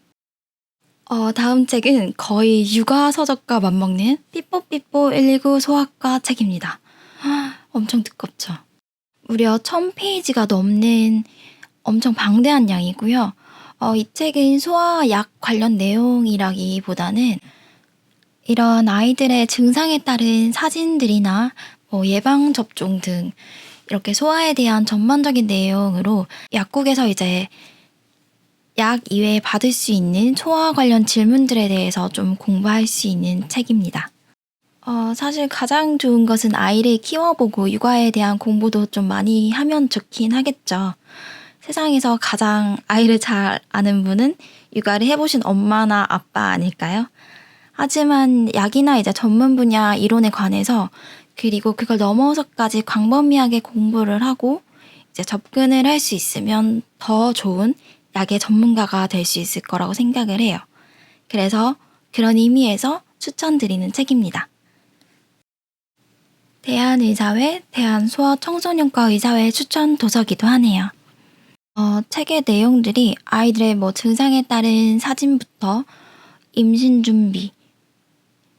다음 책은 거의 육아서적과 맞먹는 삐뽀삐뽀 119 소아과 책입니다. 엄청 두껍죠. 무려 1000페이지가 넘는 엄청 방대한 양이고요. 이 책은 소아약 관련 내용이라기보다는 이런 아이들의 증상에 따른 사진들이나 예방접종 등 이렇게 소아에 대한 전반적인 내용으로 약국에서 이제 약 이외에 받을 수 있는 소아 관련 질문들에 대해서 좀 공부할 수 있는 책입니다. 사실 가장 좋은 것은 아이를 키워보고 육아에 대한 공부도 좀 많이 하면 좋긴 하겠죠. 세상에서 가장 아이를 잘 아는 분은 육아를 해보신 엄마나 아빠 아닐까요? 하지만 약이나 이제 전문 분야 이론에 관해서 그리고 그걸 넘어서까지 광범위하게 공부를 하고 이제 접근을 할 수 있으면 더 좋은 약의 전문가가 될 수 있을 거라고 생각을 해요. 그래서 그런 의미에서 추천드리는 책입니다. 대한의사회, 대한소아청소년과 의사회 추천 도서기도 하네요. 책의 내용들이 아이들의 증상에 따른 사진부터 임신 준비,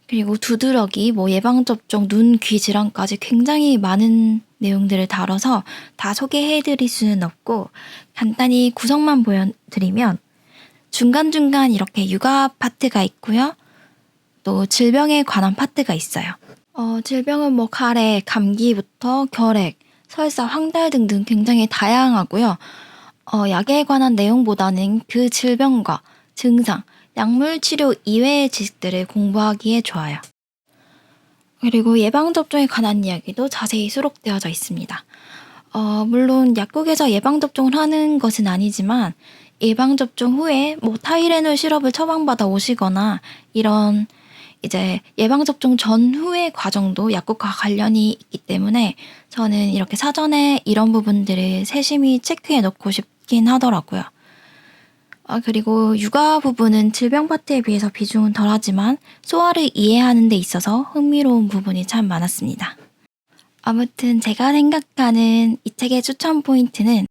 그리고 두드러기, 예방접종, 눈, 귀 질환까지 굉장히 많은 내용들을 다뤄서 다 소개해드릴 수는 없고 간단히 구성만 보여드리면 중간중간 이렇게 육아 파트가 있고요. 또 질병에 관한 파트가 있어요. 질병은 가래, 감기부터 결핵, 설사, 황달 등등 굉장히 다양하고요. 약에 관한 내용보다는 그 질병과 증상, 약물 치료 이외의 지식들을 공부하기에 좋아요. 그리고 예방접종에 관한 이야기도 자세히 수록되어져 있습니다. 물론 약국에서 예방접종을 하는 것은 아니지만 예방접종 후에 타이레놀 시럽을 처방받아 오시거나 이런 이제 예방접종 전후의 과정도 약국과 관련이 있기 때문에 저는 이렇게 사전에 이런 부분들을 세심히 체크해 놓고 싶긴 하더라고요. 그리고 육아 부분은 질병 파트에 비해서 비중은 덜하지만 소아를 이해하는 데 있어서 흥미로운 부분이 참 많았습니다. 아무튼 제가 생각하는 이 책의 추천 포인트는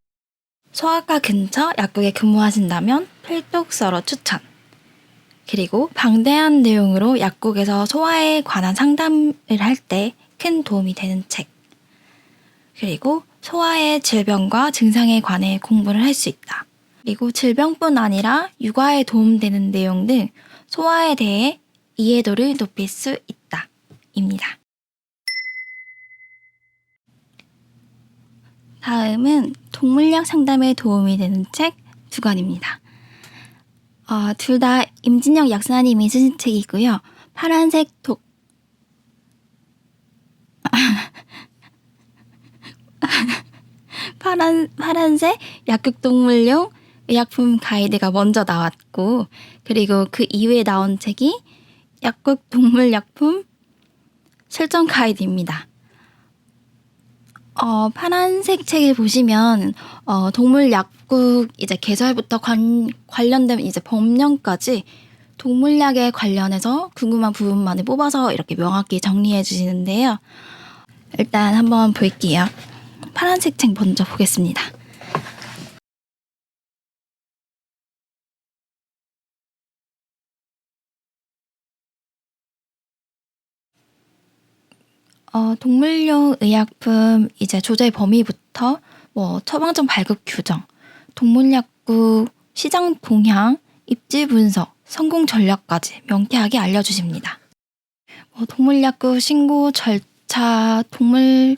소아과 근처 약국에 근무하신다면 필독서로 추천. 그리고 방대한 내용으로 약국에서 소아에 관한 상담을 할 때 큰 도움이 되는 책. 그리고 소아의 질병과 증상에 관해 공부를 할 수 있다. 그리고 질병뿐 아니라 육아에 도움되는 내용 등 소아에 대해 이해도를 높일 수 있다. 입니다. 다음은 동물약 상담에 도움이 되는 책 2권입니다. 둘 다 임진혁 약사님이 쓰신 책이고요. 파란색 약국 동물용 의약품 가이드가 먼저 나왔고 그리고 그 이후에 나온 책이 약국 동물약품 실전 가이드입니다. 파란색 책을 보시면 동물 약국 이제 계절부터 관련된 이제 법령까지 동물약에 관련해서 궁금한 부분만을 뽑아서 이렇게 명확히 정리해 주시는데요. 일단 한번 볼게요. 파란색 책 먼저 보겠습니다. 동물용 의약품 이제 조제 범위부터 처방전 발급 규정, 동물약국 시장 동향, 입지 분석, 성공 전략까지 명쾌하게 알려주십니다. 동물약국 신고 절차, 동물약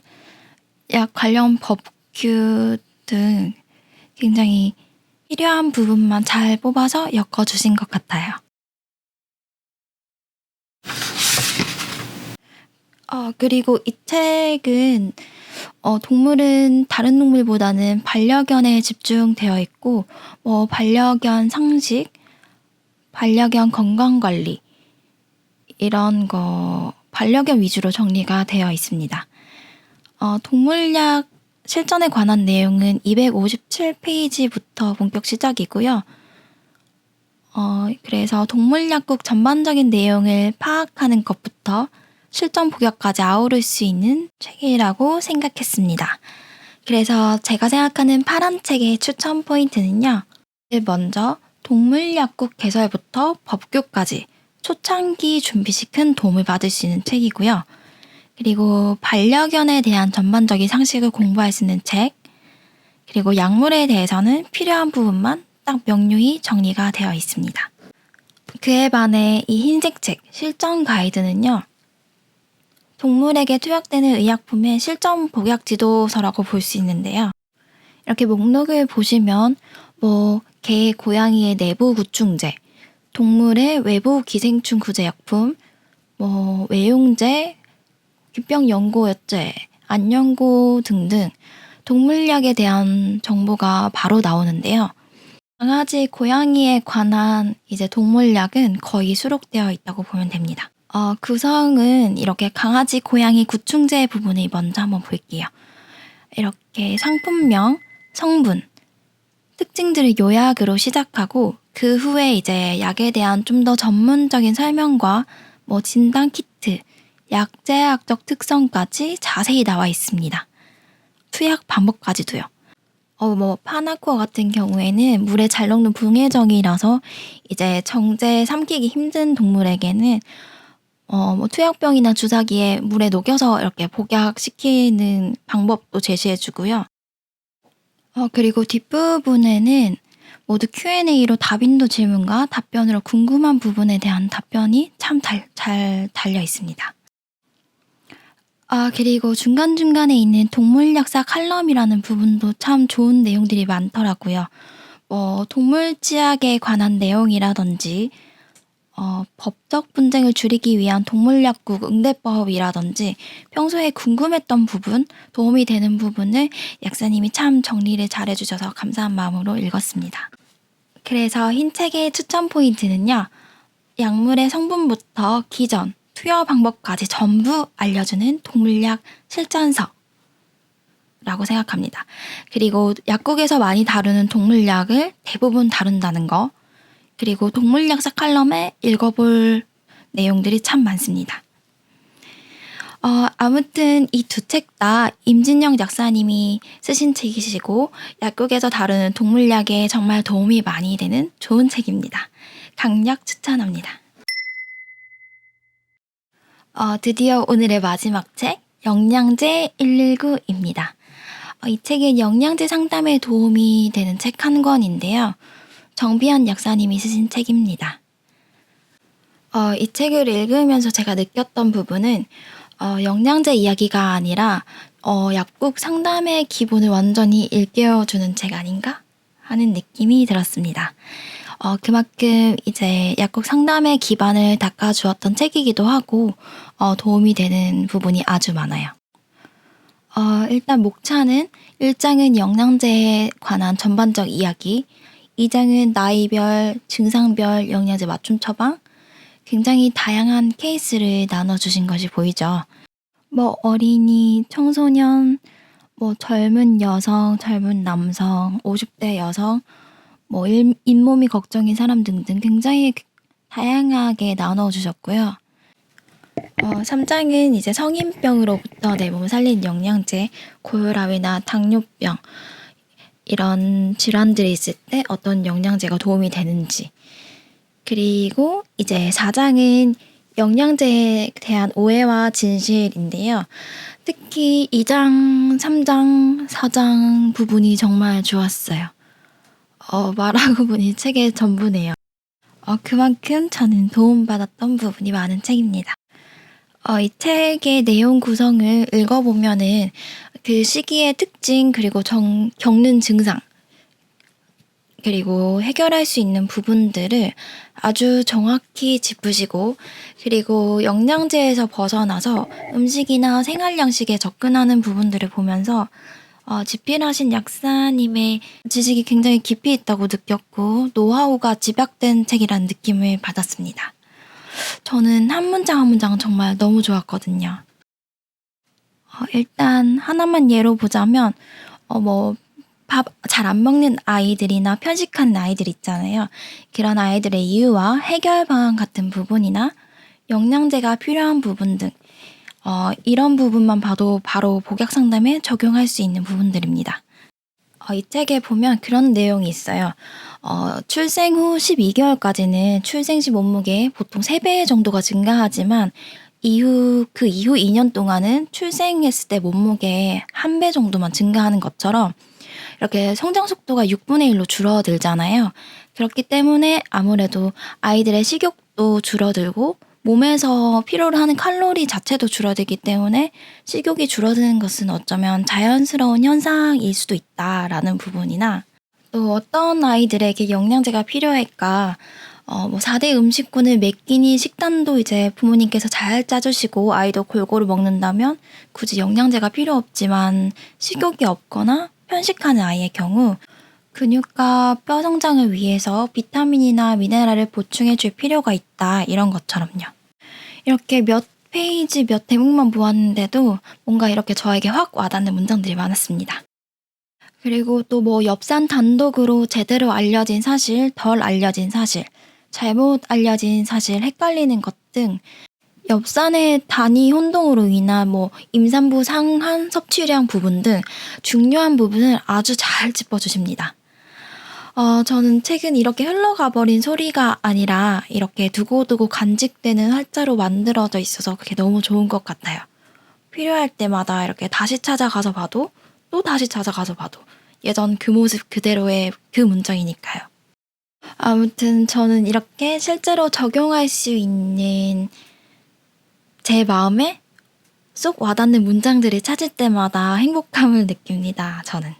관련 법규 등 굉장히 필요한 부분만 잘 뽑아서 엮어주신 것 같아요. 그리고 이 책은 동물은 다른 동물보다는 반려견에 집중되어 있고 반려견 상식, 반려견 건강관리 이런 거 반려견 위주로 정리가 되어 있습니다. 동물약 실전에 관한 내용은 257페이지부터 본격 시작이고요. 그래서 동물약국 전반적인 내용을 파악하는 것부터 실전 복역까지 아우를 수 있는 책이라고 생각했습니다. 그래서 제가 생각하는 파란 책의 추천 포인트는요. 먼저 동물약국 개설부터 법규까지 초창기 준비시킨 도움을 받을 수 있는 책이고요. 그리고 반려견에 대한 전반적인 상식을 공부할 수 있는 책, 그리고 약물에 대해서는 필요한 부분만 딱 명료히 정리가 되어 있습니다. 그에 반해 이 흰색 책, 실전 가이드는요. 동물에게 투약되는 의약품의 실전 복약 지도서라고 볼 수 있는데요. 이렇게 목록을 보시면 개, 고양이의 내부 구충제, 동물의 외부 기생충 구제약품, 외용제, 귀병 연고제, 안연고 등등 동물약에 대한 정보가 바로 나오는데요. 강아지, 고양이에 관한 동물약은 거의 수록되어 있다고 보면 됩니다. 구성은 이렇게 강아지, 고양이 구충제 부분을 먼저 한번 볼게요. 이렇게 상품명, 성분, 특징들을 요약으로 시작하고 그 후에 약에 대한 좀 더 전문적인 설명과 진단 키트, 약제약적 특성까지 자세히 나와 있습니다. 투약 방법까지도요. 파나코어 같은 경우에는 물에 잘 녹는 붕해정이라서 정제 삼키기 힘든 동물에게는 투약병이나 주사기에 물에 녹여서 이렇게 복약시키는 방법도 제시해주고요. 그리고 뒷부분에는 모두 Q&A로 답인도 질문과 답변으로 궁금한 부분에 대한 답변이 참 잘 달려 있습니다. 그리고 중간중간에 있는 동물약사 칼럼이라는 부분도 참 좋은 내용들이 많더라고요. 동물치약에 관한 내용이라든지 법적 분쟁을 줄이기 위한 동물약국 응대법이라든지 평소에 궁금했던 부분, 도움이 되는 부분을 약사님이 참 정리를 잘해주셔서 감사한 마음으로 읽었습니다. 그래서 흰 책의 추천 포인트는요. 약물의 성분부터 기전, 투여 방법까지 전부 알려주는 동물약 실전서라고 생각합니다. 그리고 약국에서 많이 다루는 동물약을 대부분 다룬다는 거, 그리고 동물약사 칼럼에 읽어볼 내용들이 참 많습니다. 아무튼 이 두 책 다 임진영 약사님이 쓰신 책이시고 약국에서 다루는 동물약에 정말 도움이 많이 되는 좋은 책입니다. 강력 추천합니다. 드디어 오늘의 마지막 책, 영양제 119입니다. 이 책은 영양제 상담에 도움이 되는 책 한 권인데요. 정비현 약사님이 쓰신 책입니다. 이 책을 읽으면서 제가 느꼈던 부분은 영양제 이야기가 아니라 약국 상담의 기본을 완전히 일깨워주는 책 아닌가 하는 느낌이 들었습니다. 그만큼 약국 상담의 기반을 닦아주었던 책이기도 하고 도움이 되는 부분이 아주 많아요. 일단 목차는 1장은 영양제에 관한 전반적 이야기, 2장은 나이별, 증상별 영양제 맞춤 처방, 굉장히 다양한 케이스를 나눠주신 것이 보이죠. 어린이, 청소년, 젊은 여성, 젊은 남성, 50대 여성, 잇몸이 걱정인 사람 등등 굉장히 다양하게 나눠주셨고요. 3장은 성인병으로부터 내 몸을 살리는 영양제, 고혈압이나 당뇨병 이런 질환들이 있을 때 어떤 영양제가 도움이 되는지, 그리고 4장은 영양제에 대한 오해와 진실인데요. 특히 2장, 3장, 4장 부분이 정말 좋았어요. 말하고 보니 책의 전부네요. 그만큼 저는 도움받았던 부분이 많은 책입니다. 이 책의 내용 구성을 읽어보면은 그 시기의 특징, 그리고 겪는 증상, 그리고 해결할 수 있는 부분들을 아주 정확히 짚으시고, 그리고 영양제에서 벗어나서 음식이나 생활 양식에 접근하는 부분들을 보면서 집필하신 약사님의 지식이 굉장히 깊이 있다고 느꼈고, 노하우가 집약된 책이라는 느낌을 받았습니다. 저는 한 문장 한 문장 정말 너무 좋았거든요. 일단 하나만 예로 보자면 밥 잘 안 먹는 아이들이나 편식하는 아이들 있잖아요. 그런 아이들의 이유와 해결 방안 같은 부분이나 영양제가 필요한 부분 등 이런 부분만 봐도 바로 복약 상담에 적용할 수 있는 부분들입니다. 이 책에 보면 그런 내용이 있어요. 출생 후 12개월까지는 출생 시 몸무게 보통 3배 정도가 증가하지만 그 이후 2년 동안은 출생했을 때 몸무게 1배 정도만 증가하는 것처럼 이렇게 성장 속도가 6분의 1로 줄어들잖아요. 그렇기 때문에 아무래도 아이들의 식욕도 줄어들고 몸에서 필요로 하는 칼로리 자체도 줄어들기 때문에 식욕이 줄어드는 것은 어쩌면 자연스러운 현상일 수도 있다라는 부분이나, 또 어떤 아이들에게 영양제가 필요할까, 4대 음식군을 몇 끼니 식단도 이제 부모님께서 잘 짜주시고 아이도 골고루 먹는다면 굳이 영양제가 필요 없지만 식욕이 없거나 편식하는 아이의 경우 근육과 뼈 성장을 위해서 비타민이나 미네랄을 보충해 줄 필요가 있다, 이런 것처럼요. 이렇게 몇 페이지 몇 대목만 보았는데도 뭔가 이렇게 저에게 확 와닿는 문장들이 많았습니다. 그리고 또 엽산 단독으로 제대로 알려진 사실, 덜 알려진 사실, 잘못 알려진 사실, 헷갈리는 것 등 엽산의 단위 혼동으로 인한 임산부 상한 섭취량 부분 등 중요한 부분을 아주 잘 짚어주십니다. 저는 책은 이렇게 흘러가 버린 소리가 아니라 이렇게 두고두고 간직되는 활자로 만들어져 있어서 그게 너무 좋은 것 같아요. 필요할 때마다 이렇게 다시 찾아가서 봐도 또 다시 찾아가서 봐도 예전 그 모습 그대로의 그 문장이니까요. 아무튼 저는 이렇게 실제로 적용할 수 있는 제 마음에 쏙 와닿는 문장들을 찾을 때마다 행복함을 느낍니다, 저는.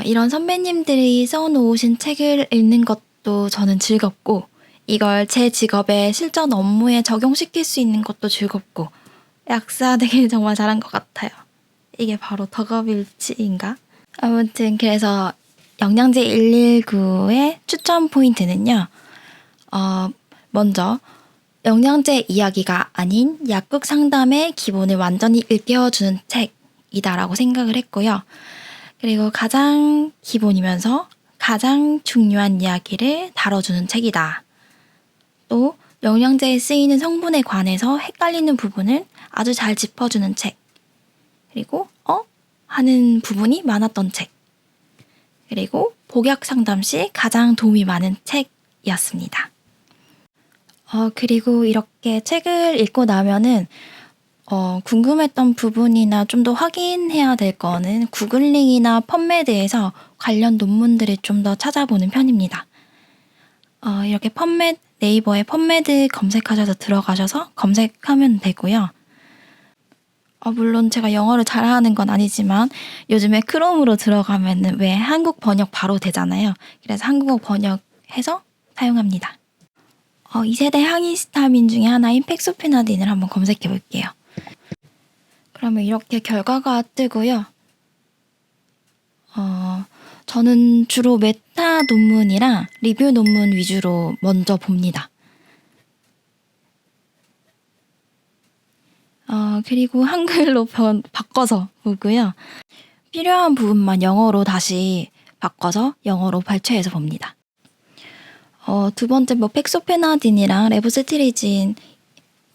이런 선배님들이 써놓으신 책을 읽는 것도 저는 즐겁고, 이걸 제 직업의 실전 업무에 적용시킬 수 있는 것도 즐겁고, 약사 되길 정말 잘한 것 같아요. 이게 바로 덕업일치인가? 아무튼 그래서 영양제 119의 추천 포인트는요. 먼저 영양제 이야기가 아닌 약국 상담의 기본을 완전히 일깨워주는 책이다라고 생각을 했고요. 그리고 가장 기본이면서 가장 중요한 이야기를 다뤄주는 책이다. 또 영양제에 쓰이는 성분에 관해서 헷갈리는 부분을 아주 잘 짚어주는 책. 그리고 하는 부분이 많았던 책. 그리고 복약 상담 시 가장 도움이 많은 책이었습니다. 그리고 이렇게 책을 읽고 나면은 궁금했던 부분이나 좀 더 확인해야 될 거는 구글링이나 펀메드에서 관련 논문들을 좀 더 찾아보는 편입니다. 이렇게 네이버에 펀메드 검색하셔서 들어가셔서 검색하면 되고요. 물론 제가 영어를 잘하는 건 아니지만 요즘에 크롬으로 들어가면 왜 한국 번역 바로 되잖아요. 그래서 한국어 번역해서 사용합니다. 2세대 항히스타민 중에 하나인 팩소페나딘을 한번 검색해 볼게요. 그러면 이렇게 결과가 뜨고요. 저는 주로 메타 논문이랑 리뷰 논문 위주로 먼저 봅니다. 그리고 한글로 바꿔서 보고요. 필요한 부분만 영어로 다시 바꿔서 영어로 발췌해서 봅니다. 두 번째 팩소페나딘이랑 레보세트리진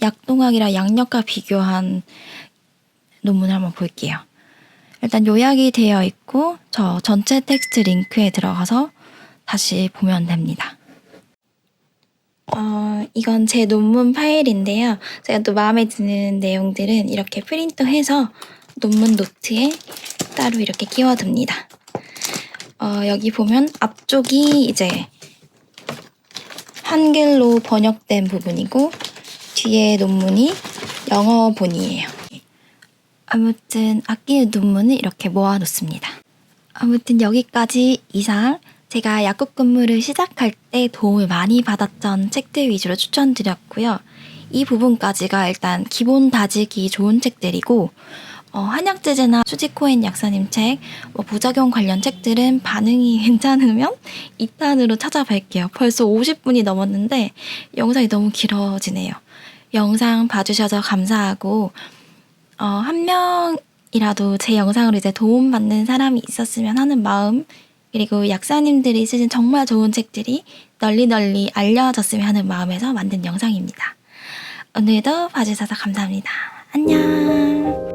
약동학이랑 양력과 비교한 논문을 한번 볼게요. 일단 요약이 되어 있고 저 전체 텍스트 링크에 들어가서 다시 보면 됩니다. 이건 제 논문 파일인데요. 제가 또 마음에 드는 내용들은 이렇게 프린트해서 논문 노트에 따로 이렇게 끼워둡니다. 여기 보면 앞쪽이 이제 한글로 번역된 부분이고 뒤에 논문이 영어본이에요. 아무튼 아끼는 논문을 이렇게 모아놓습니다. 아무튼 여기까지 이상 제가 약국 근무를 시작할 때 도움을 많이 받았던 책들 위주로 추천드렸고요. 이 부분까지가 일단 기본 다지기 좋은 책들이고 한약제제나 수지코엔 약사님 책, 부작용 관련 책들은 반응이 괜찮으면 2탄으로 찾아뵐게요. 벌써 50분이 넘었는데 영상이 너무 길어지네요. 영상 봐주셔서 감사하고 한 명이라도 제 영상으로 이제 도움받는 사람이 있었으면 하는 마음, 그리고 약사님들이 쓰신 정말 좋은 책들이 널리 알려졌으면 하는 마음에서 만든 영상입니다. 오늘도 봐주셔서 감사합니다. 안녕.